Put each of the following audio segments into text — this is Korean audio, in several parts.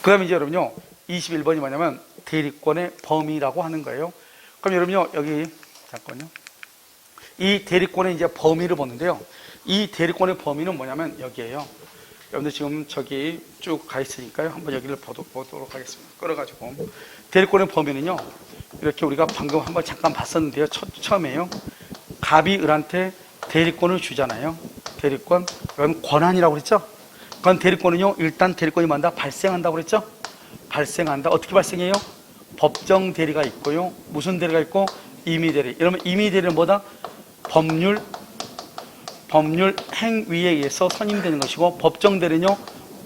그 다음에 이제 여러분요, 21번이 뭐냐면 대리권의 범위라고 하는 거예요. 그럼 여러분요, 여기, 잠깐만요. 이 대리권의 이제 범위를 보는데요. 이 대리권의 범위는 뭐냐면 여기에요. 여러분들 지금 저기 쭉 가 있으니까요. 한번 여기를 보도록 하겠습니다. 끌어가지고. 대리권의 범위는요, 이렇게 우리가 방금 한번 잠깐 봤었는데요. 처음에요. 갑이 을한테 대리권을 주잖아요. 대리권. 그건 권한이라고 그랬죠? 그건 대리권은요, 일단 대리권이 뭔다? 발생한다고 그랬죠? 발생한다. 어떻게 발생해요? 법정 대리가 있고요. 무슨 대리가 있고? 임의 대리. 이러면 임의 대리는 뭐다? 법률 행위에 의해서 선임되는 것이고, 법정 대리는요,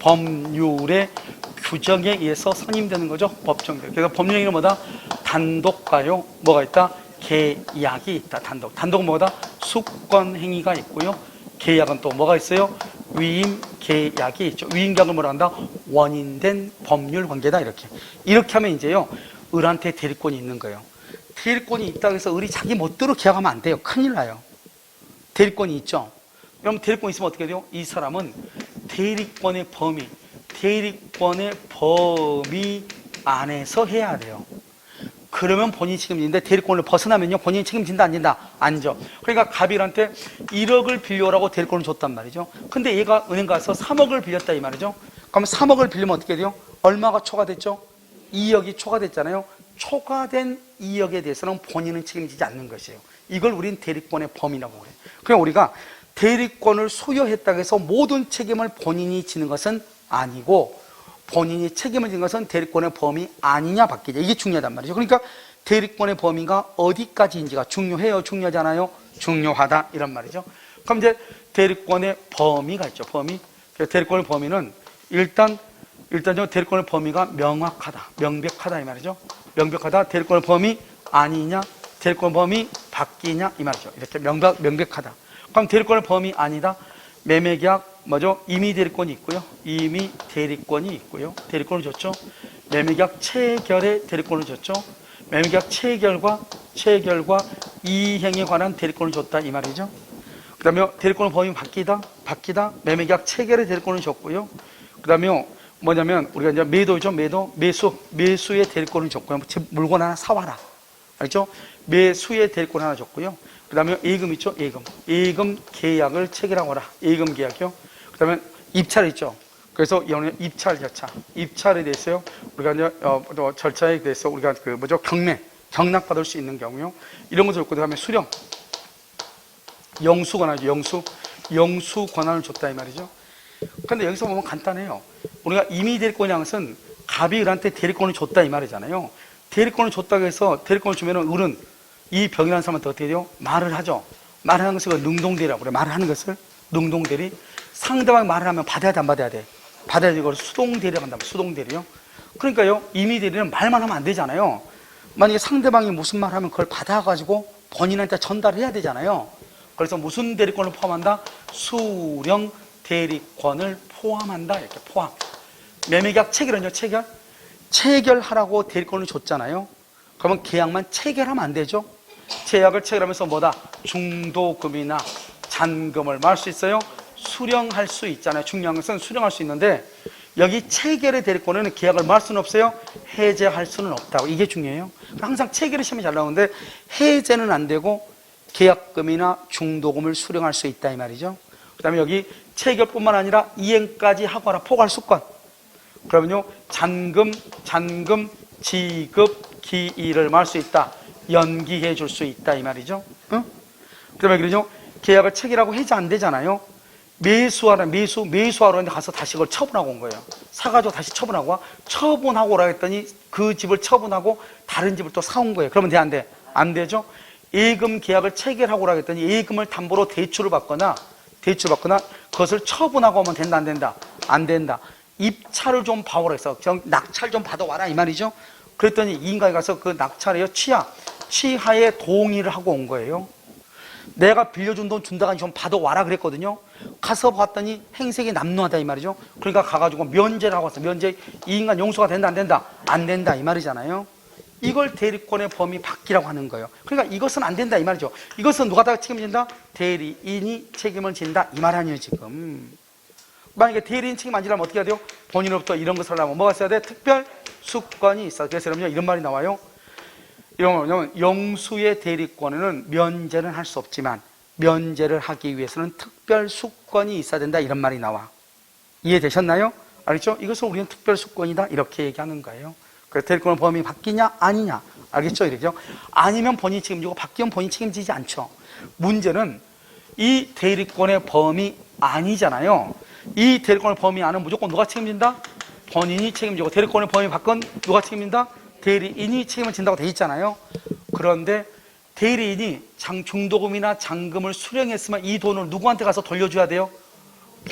법률의 규정에 의해서 선임되는 거죠. 법정 대리. 그래서 법률 행위는 뭐다? 단독과요, 뭐가 있다? 계약이 있다. 단독은 뭐다? 수권 행위가 있고요. 계약은 또 뭐가 있어요? 위임 계약이 있죠. 위임 계약을 뭐라 한다? 원인된 법률 관계다. 이렇게 하면 이제요, 을한테 대리권이 있는 거예요. 대리권이 있다고 해서 을이 자기 멋대로 계약하면 안 돼요. 큰일 나요. 대리권이 있죠. 그럼 대리권이 있으면 어떻게 돼요? 이 사람은 대리권의 범위 안에서 해야 돼요. 그러면 본인이 책임지는데, 대리권을 벗어나면요, 본인이 책임진다, 안 진다? 안 져. 그러니까 갑일한테 1억을 빌려라고 대리권을 줬단 말이죠. 근데 얘가 은행 가서 3억을 빌렸다 이 말이죠. 그럼 3억을 빌리면 어떻게 돼요? 얼마가 초과됐죠? 2억이 초과됐잖아요. 초과된 2억에 대해서는 본인은 책임지지 않는 것이에요. 이걸 우린 대리권의 범위라고 그래요. 그냥 우리가 대리권을 소유했다고 해서 모든 책임을 본인이 지는 것은 아니고, 본인이 책임을 지는 것은 대리권의 범위 아니냐 바뀌냐, 이게 중요하단 말이죠. 그러니까 대리권의 범위가 어디까지인지가 중요해요, 중요하지 않아요? 중요하다, 이런 말이죠. 그럼 이제 대리권의 범위가 있죠. 범위. 대리권의 범위는 일단요, 대리권의 범위가 명확하다, 명백하다 이 말이죠. 명백하다. 대리권의 범위 아니냐, 대리권 범위 바뀌냐 이 말이죠. 이렇게 명백하다. 그럼 대리권의 범위 아니다. 매매계약 뭐죠? 임의 대리권이 있고요. 임의 대리권이 있고요. 대리권을 줬죠. 매매계약 체결의 대리권을 줬죠. 매매계약 체결과 이행에 관한 대리권을 줬다 이 말이죠. 그 다음에 대리권의 범위 바뀌다. 매매계약 체결의 대리권을 줬고요. 그 다음에 뭐냐면 우리가 이제 매도죠. 매수의 대리권을 줬고요. 물건 하나 사와라. 알죠? 매수의 대리권 하나 줬고요. 그 다음에 예금 있죠? 예금 계약을 체결하고 와라. 예금 계약이요. 그 다음에 입찰 있죠? 그래서 입찰 절차. 입찰에 대해서요, 우리가 이제, 절차에 대해서 우리가 경락받을 수 있는 경우요. 이런 것을 줬고, 그 다음에 수령. 영수 권한이죠. 영수 권한을 줬다 이 말이죠. 근데 여기서 보면 간단해요. 우리가 임의 대리권이라는 것은 갑이 을한테 대리권을 줬다 이 말이잖아요. 대리권을 줬다고 해서 대리권을 주면은 을은 이 병이라는 사람한테 어떻게 돼요? 말을 하죠. 말하는 것을 능동대리라고 그래. 말을 하는 것을 능동대리. 상대방이 말을 하면 받아야 돼, 안 받아야 돼? 받아야 돼. 이걸 수동대리라고 한다면 수동대리요. 그러니까요, 임의대리는 말만 하면 안 되잖아요. 만약에 상대방이 무슨 말 하면 그걸 받아가지고 본인한테 전달해야 되잖아요. 그래서 무슨 대리권을 포함한다? 수령 대리권을 포함한다. 이렇게 포함. 매매계약 체결은요, 체결하라고 대리권을 줬잖아요. 그러면 계약만 체결하면 안 되죠. 계약을 체결하면서 뭐다? 중도금이나 잔금을 뭐 할 수 있어요? 수령할 수 있잖아요. 중요한 것은 수령할 수 있는데, 여기 체결의 대리권에는 계약을 뭐 할 수는 없어요? 해제할 수는 없다고. 이게 중요해요. 항상 체결의 시험이 잘 나오는데 해제는 안 되고 계약금이나 중도금을 수령할 수 있다 이 말이죠. 그 다음에 여기 체결뿐만 아니라 이행까지 하거나 포괄수권. 그러면요, 잔금, 지급, 기일을 말 수 있다. 연기해 줄 수 있다 이 말이죠. 응? 그 다음에 그러죠, 계약을 체결하고 해제 안 되잖아요. 매수하러 했는데 가서 다시 그걸 처분하고 온 거예요. 사가지고 다시 처분하고 와. 처분하고 오라 했더니 그 집을 처분하고 다른 집을 또 사온 거예요. 그러면 돼, 안 돼? 안 되죠. 예금 계약을 체결하고 오라 했더니 예금을 담보로 대출을 받거나 그것을 처분하고 오면 된다, 안 된다? 안 된다. 입찰을 좀 봐오라 해서 낙찰 좀 받아와라 이 말이죠. 그랬더니 이 인간이 가서 그 낙찰에요, 취하에 동의를 하고 온 거예요. 내가 빌려준 돈 준다가 좀 받아와라 그랬거든요. 가서 봤더니 행색이 남루하다 이 말이죠. 그러니까 가가지고 면제를 하고 왔어. 면제. 이 인간 용서가 된다, 안 된다? 안 된다 이 말이잖아요. 이걸 대리권의 범위 바뀌라고 하는 거예요. 그러니까 이것은 안 된다 이 말이죠. 이것은 누가 다 책임진다? 대리인이 책임을 진다 이 말 아니에요 지금. 만약에 대리인 책임 안 지려면 어떻게 해야 돼요? 본인으로부터 이런 것을 하려면 뭐가 있어야 돼? 특별 수권이 있어. 그래서 여러분요, 이런 말이 나와요. 이런 거냐면 영수의 대리권에는 면제는 할 수 없지만 면제를 하기 위해서는 특별 수권이 있어야 된다. 이런 말이 나와. 이해되셨나요? 알겠죠? 이것을 우리는 특별 수권이다. 이렇게 얘기하는 거예요. 그래서 대리권의 범위 바뀌냐 아니냐. 알겠죠? 이렇게요. 아니면 본인이 책임지고 바뀌면 본인이 책임지지 않죠. 문제는 이 대리권의 범위 아니잖아요. 이 대리권의 범위 안은 무조건 누가 책임진다? 본인이 책임지고 대리권의 범위 밖은 누가 책임진다? 대리인이 책임을 진다고 돼 있잖아요. 그런데 대리인이 중도금이나 잔금을 수령했으면 이 돈을 누구한테 가서 돌려줘야 돼요?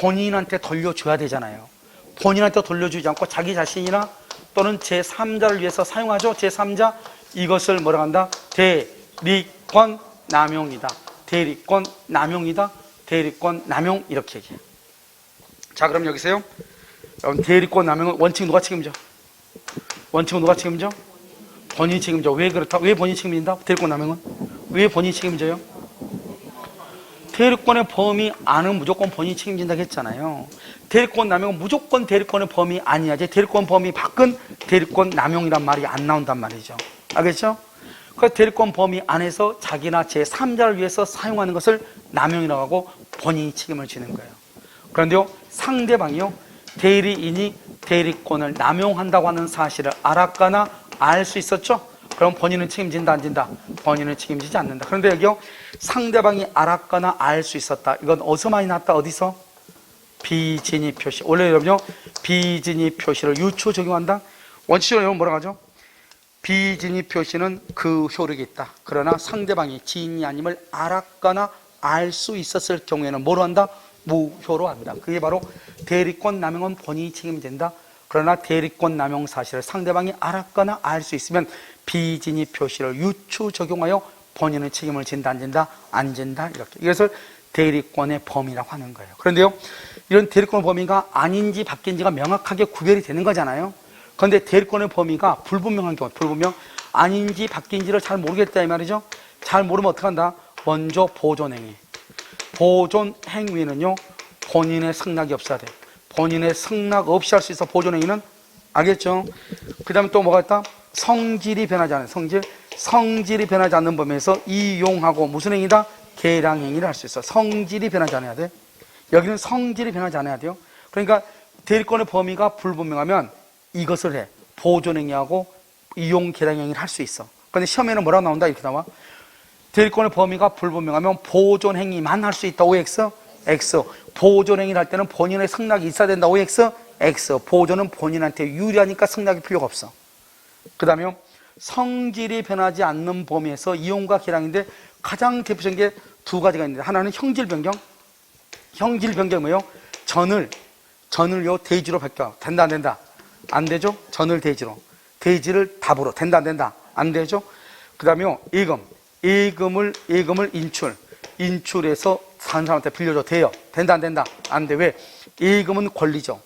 본인한테 돌려줘야 되잖아요. 본인한테 돌려주지 않고 자기 자신이나 또는 제3자를 위해서 사용하죠. 제3자, 이것을 뭐라고 한다? 대리권 남용이다. 대리권 남용이다. 대리권 남용, 이렇게 얘기해요. 자, 그럼 여기서요, 여러분, 대리권 남용은 원칙 누가 책임져? 원칙은 누가 책임져? 본인이 책임져. 왜 그렇다? 왜 본인이 책임진다? 대리권 남용은? 왜 본인이 책임져요? 대리권의 범위 안은 무조건 본인이 책임진다고 했잖아요. 대리권 남용은 무조건 대리권의 범위 아니야지. 대리권 범위 밖은 대리권 남용이란 말이 안 나온단 말이죠. 알겠죠? 그래서 대리권 범위 안에서 자기나 제3자를 위해서 사용하는 것을 남용이라고 하고 본인이 책임을 지는 거예요. 그런데요, 상대방이요, 대리인이 대리권을 남용한다고 하는 사실을 알았거나 알 수 있었죠? 그럼 본인은 책임진다 안 진다? 본인은 책임지지 않는다. 그런데 여기요, 상대방이 알았거나 알 수 있었다. 이건 어디서 많이 나왔다? 어디서? 비진입 표시. 원래 여러분요, 비진입 표시를 유추 적용한다. 원칙적으로 여러분 뭐라고 하죠? 비진입 표시는 그 효력이 있다. 그러나 상대방이 지인이 아님을 알았거나 알 수 있었을 경우에는 뭐로 한다? 무효로 한다. 그게 바로 대리권 남용은 본인이 책임진다. 그러나 대리권 남용 사실을 상대방이 알았거나 알 수 있으면 비진입 표시를 유추 적용하여 본인은 책임을 진다 안 진다? 안 진다. 이렇게. 이것을 대리권의 범위라고 하는 거예요. 그런데요, 이런 대리권 범위가 아닌지 바뀐지가 명확하게 구별이 되는 거잖아요. 그런데 대리권의 범위가 불분명한 경우, 불분명, 아닌지 바뀐지를 잘 모르겠다 이 말이죠. 잘 모르면 어떻게 한다? 먼저 보존행위. 보존행위는요, 본인의 승낙이 없어야 돼요. 본인의 승낙 없이 할 수 있어. 보존행위는. 알겠죠? 그 다음에 또 뭐가 있다? 성질이 변하지 않아요. 성질이 변하지 않는 범위에서 이용하고 무슨 행위다? 계량행위를 할 수 있어. 성질이 변하지 않아야 돼. 여기는 성질이 변하지 않아야 돼요. 그러니까 대리권의 범위가 불분명하면 이것을 해. 보존행위하고 이용 계량행위를 할 수 있어. 그런데 시험에는 뭐라고 나온다? 이렇게 나와. 대리권의 범위가 불분명하면 보존행위만 할 수 있다. OX, X. 보존행위를 할 때는 본인의 승낙이 있어야 된다. OX, X. 보존은 본인한테 유리하니까 승낙이 필요가 없어. 그 다음에 성질이 변하지 않는 범위에서 이용과 계량인데 가장 대표적인 게 두 가지가 있는데, 하나는 형질 변경. 형질 변경이 뭐예요? 전을요 대지로 바뀌어. 된다 안 된다? 안 되죠? 전을 대지로. 대지를 답으로. 된다 안 된다? 안 되죠? 그 다음에 예금을 인출해서 다른 사람한테 빌려줘. 돼요? 된다 안 된다? 안 돼. 왜? 예금은 권리죠.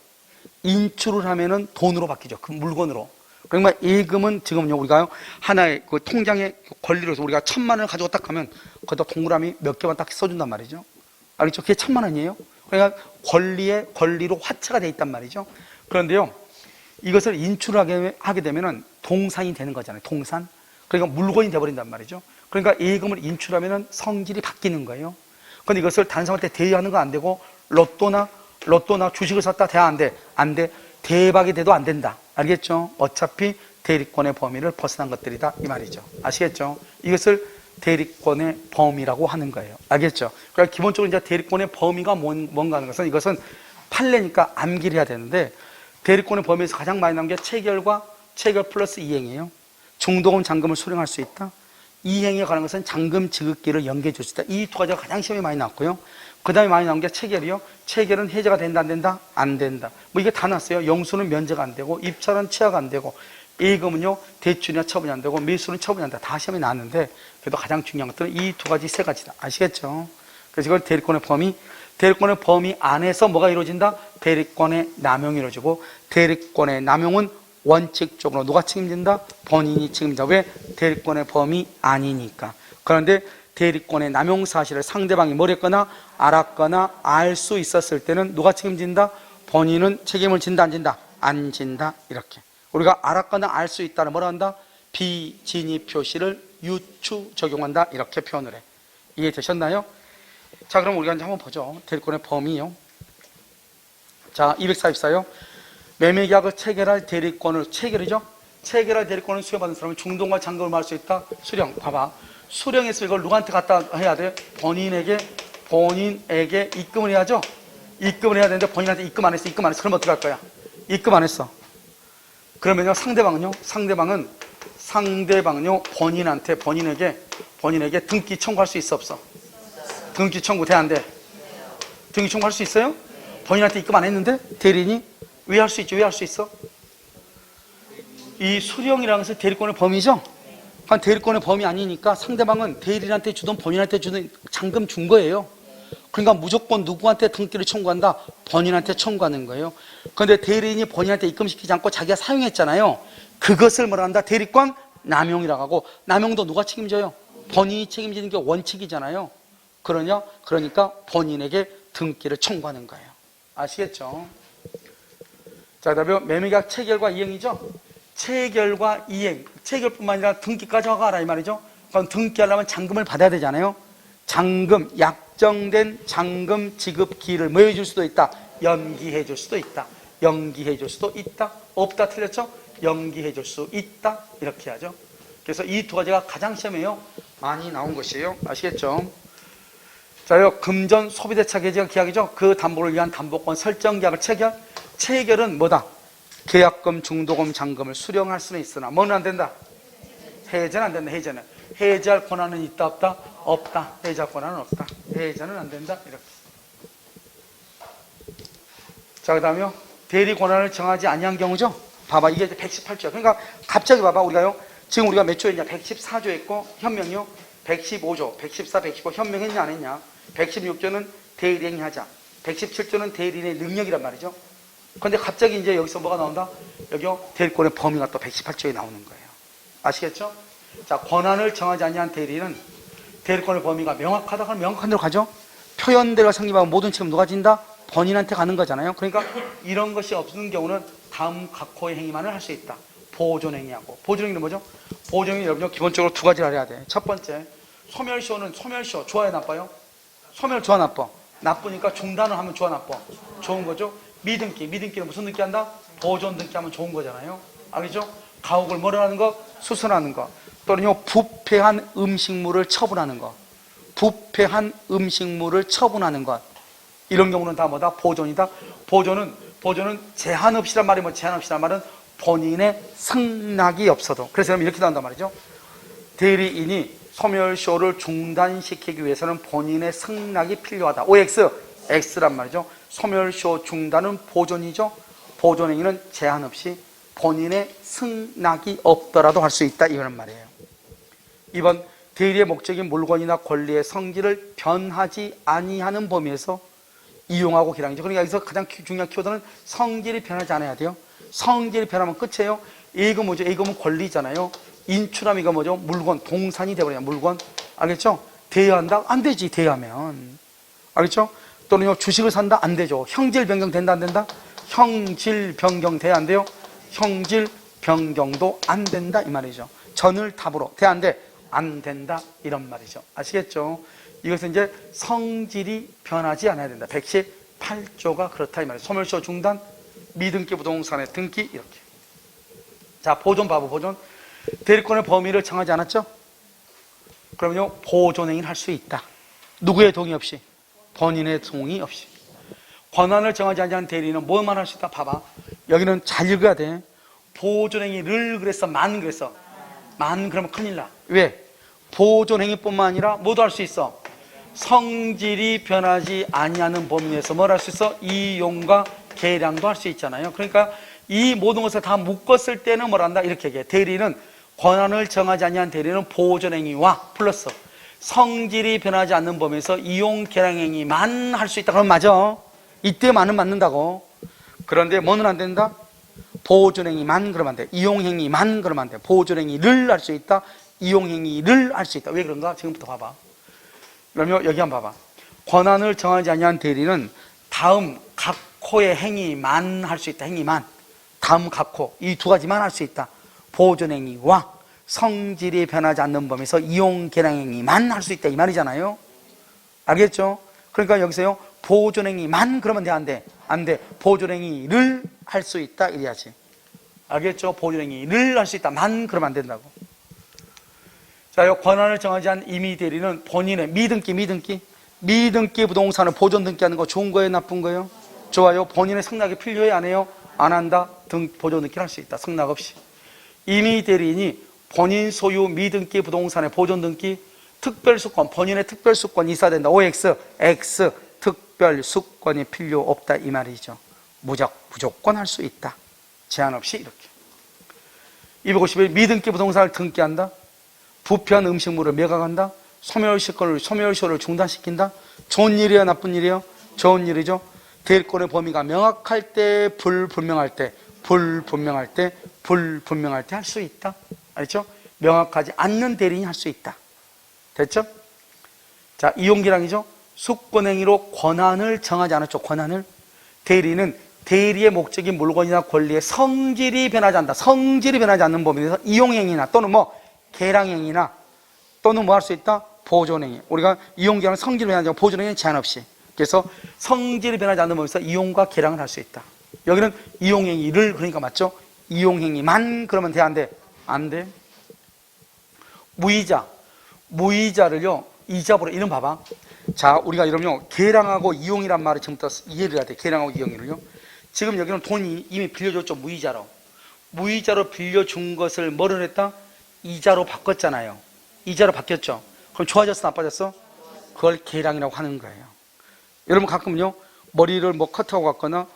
인출을 하면은 돈으로 바뀌죠. 그 물건으로. 그러니까 예금은 지금요, 우리가요, 하나의 그 통장의 권리로서 우리가 1,000만 원을 가지고 딱 가면 거기다 동그라미 몇 개만 딱 써준단 말이죠. 알겠죠? 그게 1,000만 원이에요. 그러니까 권리로 화체가 돼 있단 말이죠. 그런데요, 이것을 인출을 하게 되면은 동산이 되는 거잖아요. 동산. 그러니까 물건이 돼버린단 말이죠. 그러니까 예금을 인출하면은 성질이 바뀌는 거예요. 그런데 이것을 다른 사람한테 대여하는 거 안 되고, 로또나 주식을 샀다 대여 안 돼. 안 돼. 대박이 돼도 안 된다. 알겠죠? 어차피 대리권의 범위를 벗어난 것들이다. 이 말이죠. 아시겠죠? 이것을 대리권의 범위라고 하는 거예요. 알겠죠? 그러니까 기본적으로 이제 대리권의 범위가 뭔가 하는 것은, 이것은 판례니까 암기를 해야 되는데, 대리권의 범위에서 가장 많이 나온 게 체결 플러스 이행이에요. 중도금 잔금을 수령할 수 있다. 이행에 관한 것은 잔금 지급기를 연계해 줄 수 있다. 이 두 가지가 가장 시험에 많이 나왔고요. 그 다음에 많이 나온 게 체결이요. 체결은 해제가 된다 안 된다? 안 된다. 뭐 이게 다 났어요. 영수는 면제가 안 되고, 입찰은 취하가 안 되고, 예금은요 대출이나 처분이 안 되고, 매수는 처분이 안 된다. 다 시험에 나왔는데, 그래도 가장 중요한 것들은 이 두 가지, 세 가지다. 아시겠죠? 그래서 이걸 대리권의 범위 안에서 뭐가 이루어진다? 대리권의 남용이 이루어지고, 대리권의 남용은 원칙적으로 누가 책임진다? 본인이 책임진다. 왜? 대리권의 범위 아니니까. 그런데 대리권의 남용 사실을 상대방이 뭘 했거나 알았거나 알 수 있었을 때는 누가 책임진다? 본인은 책임을 진다 안 진다? 안 진다. 이렇게 우리가 알았거나 알 수 있다는 뭐라 한다? 비진입 표시를 유추 적용한다. 이렇게 표현을 해. 이해되셨나요? 자, 그럼 우리가 이제 한번 보죠. 대리권의 범위요. 자, 244요. 매매계약을 체결할 대리권을 체결이죠. 체결할 대리권을 수여받은 사람은 중동과 잔금을 말할 수 있다. 수령. 봐봐. 수령했으면 이걸 누구한테 갖다 해야 돼? 본인에게 입금을 해야죠. 입금을 해야 되는데 본인한테 입금 안 했어. 그럼 어떻게 할 거야? 입금 안 했어. 그러면요, 상대방은요, 본인에게 등기 청구할 수 있어, 없어? 등기 청구 돼, 안 돼? 등기 청구할 수 있어요? 본인한테 입금 안 했는데? 대리인이? 왜 할 수 있죠? 왜 할 수 있어? 이 수령이라는 것은 대리권의 범위죠? 대리권의 범위 아니니까 상대방은 대리인한테 주든 본인한테 주든 잔금 준 거예요. 그러니까 무조건 누구한테 등기를 청구한다? 본인한테 청구하는 거예요. 그런데 대리인이 본인한테 입금시키지 않고 자기가 사용했잖아요. 그것을 뭐라 한다? 대리권 남용이라고 하고, 남용도 누가 책임져요? 본인이 책임지는 게 원칙이잖아요. 그러니까 본인에게 등기를 청구하는 거예요. 아시겠죠? 자, 그다음에 매매계약 체결과 이행이죠. 체결과 이행, 체결뿐만 아니라 등기까지 하고 하라 이 말이죠. 그럼 등기하려면 잔금을 받아야 되잖아요. 잔금, 약정된 잔금 지급 기일을 뭐 해줄 수도 있다? 연기해 줄 수도 있다. 연기해 줄 수도 있다. 없다, 틀렸죠? 연기해 줄 수 있다. 이렇게 하죠. 그래서 이 두 가지가 가장 시험에요 많이 나온 것이에요. 아시겠죠? 자요, 금전 소비대차 계약 계약이죠. 그 담보를 위한 담보권 설정 계약을 체결은 뭐다? 계약금, 중도금, 잔금을 수령할 수는 있으나 뭐는 안 된다? 해제는 안 된다. 해제할 권한은 있다, 없다? 없다. 해제할 권한은 없다. 해제는 안 된다. 이렇게. 자, 그 다음에요, 대리 권한을 정하지 아니한 경우죠. 봐봐, 이게 118조야. 그러니까 갑자기 봐봐, 지금 우리가 몇 조였냐? 114조 했고 현명이요 115조, 114, 115 현명했냐 안 했냐? 116조는 대리행위 하자. 117조는 대리인의 능력이란 말이죠. 그런데 갑자기 이제 여기서 뭐가 나온다? 여기요, 대리권의 범위가 또 118조에 나오는 거예요. 아시겠죠? 자, 권한을 정하지 아니한 대리는 대리권의 범위가 명확하다. 그럼 명확한 대로 가죠. 표현대로 성립하면 모든 책임 누가 진다? 본인한테 가는 거잖아요. 그러니까 이런 것이 없는 경우는 다음 각호의 행위만을 할 수 있다. 보존행위하고. 보존행위는 뭐죠? 보존행위 여러분요, 기본적으로 두 가지를 알아야 돼. 첫 번째, 소멸시효는 소멸시효 좋아요, 나빠요? 소멸 좋아, 나빠? 나쁘니까 중단을 하면 좋아, 나빠? 좋은 거죠. 미등기는 무슨 등기 한다? 보존 등기 하면 좋은 거잖아요. 알겠죠? 가옥을 뭐라 하는 거? 수선하는 거. 또는요, 부패한 음식물을 처분하는 것. 부패한 음식물을 처분하는 것. 이런 경우는 다 뭐다? 보존이다. 보존은 제한 없이란 말이 뭐 제한 없이란 말은 본인의 승낙이 없어도. 그래서 이렇게 나온단 말이죠. 대리인이 소멸시효를 중단시키기 위해서는 본인의 승낙이 필요하다. OX, X란 말이죠. 소멸시효 중단은 보존이죠. 보존행위는 제한 없이 본인의 승낙이 없더라도 할 수 있다. 이런 말이에요. 2번, 대리의 목적인 물건이나 권리의 성질을 변하지 아니하는 범위에서 이용하고 기량이죠. 그러니까 여기서 가장 중요한 키워드는 성질이 변하지 않아야 돼요. 성질이 변하면 끝이에요. A금 뭐죠? A금은 권리잖아요. 인출함 이거 뭐죠? 물건, 동산이 되버려요. 물건. 알겠죠? 대여한다? 안 되지, 대여하면. 알겠죠? 또는요, 주식을 산다? 안 되죠. 형질 변경 된다, 안 된다? 형질 변경 돼야 안 돼요? 형질 변경도 안 된다, 이 말이죠. 전을 탑으로. 돼, 안 돼? 안 된다, 이런 말이죠. 아시겠죠? 이것은 이제 성질이 변하지 않아야 된다. 118조가 그렇다, 이 말이죠. 소멸시효 중단, 미등기 부동산의 등기, 이렇게. 자, 보존 봐봐, 보존. 대리권의 범위를 정하지 않았죠? 그러면요, 보존행위를 할 수 있다. 누구의 동의 없이? 본인의 동의 없이. 권한을 정하지 않은 대리는 뭐만 할 수 있다? 봐봐. 여기는 잘 읽어야 돼. 보존행위를 그랬어? 만 그랬어? 만 그러면 큰일 나. 왜? 보존행위뿐만 아니라 뭐도 할 수 있어? 성질이 변하지 아니하는 범위 내에서 뭘 할 수 있어? 이용과 계량도 할 수 있잖아요. 그러니까 이 모든 것을 다 묶었을 때는 뭘 한다? 이렇게 얘기해. 대리는 권한을 정하지 아니한 대리는 보존행위와 플러스 성질이 변하지 않는 범위에서 이용 계량행위만 할 수 있다. 그럼 맞아. 이때만은 맞는다고. 그런데 뭐는 안 된다? 보존행위만 그러면 안 돼. 이용행위만 그러면 안 돼. 보존행위를 할 수 있다. 이용행위를 할 수 있다. 왜 그런가? 지금부터 봐봐. 그러면 여기 한번 봐봐. 권한을 정하지 아니한 대리는 다음 각 코의 행위만 할 수 있다. 행위만. 다음 각호. 이 두 가지만 할 수 있다. 보존행위와 성질이 변하지 않는 범위에서 이용 계량행위만 할 수 있다. 이 말이잖아요. 알겠죠? 그러니까 여기서요. 보존행위만 그러면 돼? 안 돼? 안 돼. 보존행위를 할 수 있다. 이래야지. 알겠죠? 보존행위를 할 수 있다. 만 그러면 안 된다고. 자, 이 권한을 정하지 않은 임의대리는 본인의 미등기 부동산을 보존 등기하는 거 좋은 거예요? 나쁜 거예요? 좋아요. 본인의 승낙이 필요해? 안 해요? 안 한다? 보존 등기를 할 수 있다. 승낙 없이. 임의대리인이 본인 소유 미등기 부동산의 보존 등기 특별수권, 본인의 특별수권이 있어야 된다. OX, X 특별수권이 필요 없다. 이 말이죠. 무조건 할 수 있다. 제한 없이 이렇게. 251 미등기 부동산을 등기한다. 부패한 음식물을 매각한다. 소멸시효를 중단시킨다. 좋은 일이야, 나쁜 일이야? 좋은 일이죠. 대리권의 범위가 명확할 때, 불분명할 때 할 수 있다. 알죠? 명확하지 않는 대리인이 할 수 있다. 됐죠? 자, 이용기량이죠. 수권행위로 권한을 정하지 않았죠. 권한을. 대리는 대리의 목적인 물건이나 권리의 성질이 변하지 않는다. 성질이 변하지 않는 범위에서 이용행위나 또는 계량행위나 또는 할 수 있다? 보존행위. 우리가 이용기량은 성질이 변하지 않고 보존행위는 제한 없이. 그래서 성질이 변하지 않는 범위에서 이용과 계량을 할 수 있다. 여기는 이용행위를 그러니까 맞죠? 이용행위만 그러면 돼? 안 돼? 안 돼. 무이자를요 이자보로 이름 봐봐. 자, 우리가 이러면요 계량하고 이용이란 말을 지금부터 이해를 해야 돼. 계량하고 이용이를요. 지금 여기는 돈이 이미 빌려줬죠. 무이자로 빌려준 것을 뭐를 했다? 이자로 바꿨잖아요. 이자로 바뀌었죠. 그럼 좋아졌어, 나빠졌어? 그걸 계량이라고 하는 거예요. 여러분 가끔요 머리를 커트하고 갔거나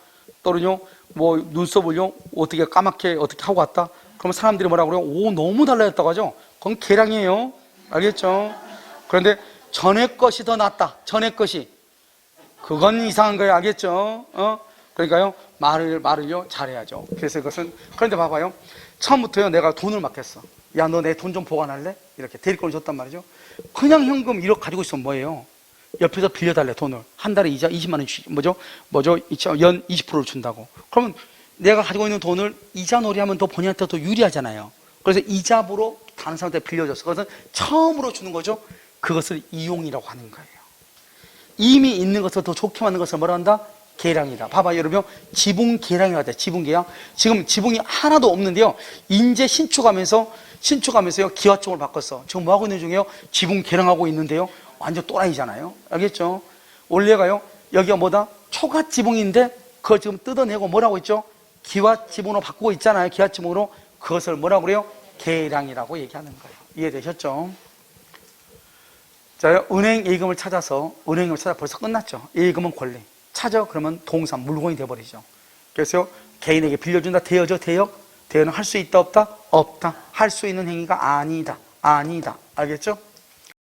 또는요 눈썹을요 어떻게 까맣게 어떻게 하고 왔다. 그러면 사람들이 뭐라고 그래요? 오, 너무 달라졌다고 하죠. 그건 계량이에요. 알겠죠? 그런데 전에 것이 더 낫다. 전에 것이. 그건 이상한 거예요. 알겠죠? 그러니까요 말을요 잘해야죠. 그래서 이것은. 그런데 봐봐요. 처음부터요 내가 돈을 맡겼어. 야, 너 내 돈 좀 보관할래? 이렇게 대리권을 줬단 말이죠. 그냥 현금 1억 가지고 있으면 뭐예요? 옆에서 빌려달래. 돈을 한 달에 이자 20만 원 연 20%를 준다고. 그러면 내가 가지고 있는 돈을 이자 놀이하면 더 본인한테 더 유리하잖아요. 그래서 이자보로 다른 사람한테 빌려줬어. 그것은 처음으로 주는 거죠. 그것을 이용이라고 하는 거예요. 이미 있는 것을 더 좋게 만든 것을 뭐라 한다? 계량이다. 봐봐 여러분, 지붕 계량이라고 돼. 지붕 계량. 지금 지붕이 하나도 없는데요 인제 신축하면서요 기와총을 바꿨어. 지금 뭐 하고 있는 중이에요? 지붕 계량하고 있는데요 완전 또라이잖아요. 알겠죠? 원래가요 여기가 뭐다? 초가 지붕인데 그걸 지금 뜯어내고 뭐라고 있죠? 기와 지붕으로 바꾸고 있잖아요. 기와 지붕으로. 그것을 뭐라고 그래요? 계량이라고 얘기하는 거예요. 이해되셨죠? 자, 은행 예금을 찾아 벌써 끝났죠. 예금은 권리. 찾아 그러면 동산, 물건이 돼버리죠. 그래서 개인에게 빌려준다. 대여죠. 대여는 할 수 있다 없다? 없다. 할 수 있는 행위가 아니다. 알겠죠?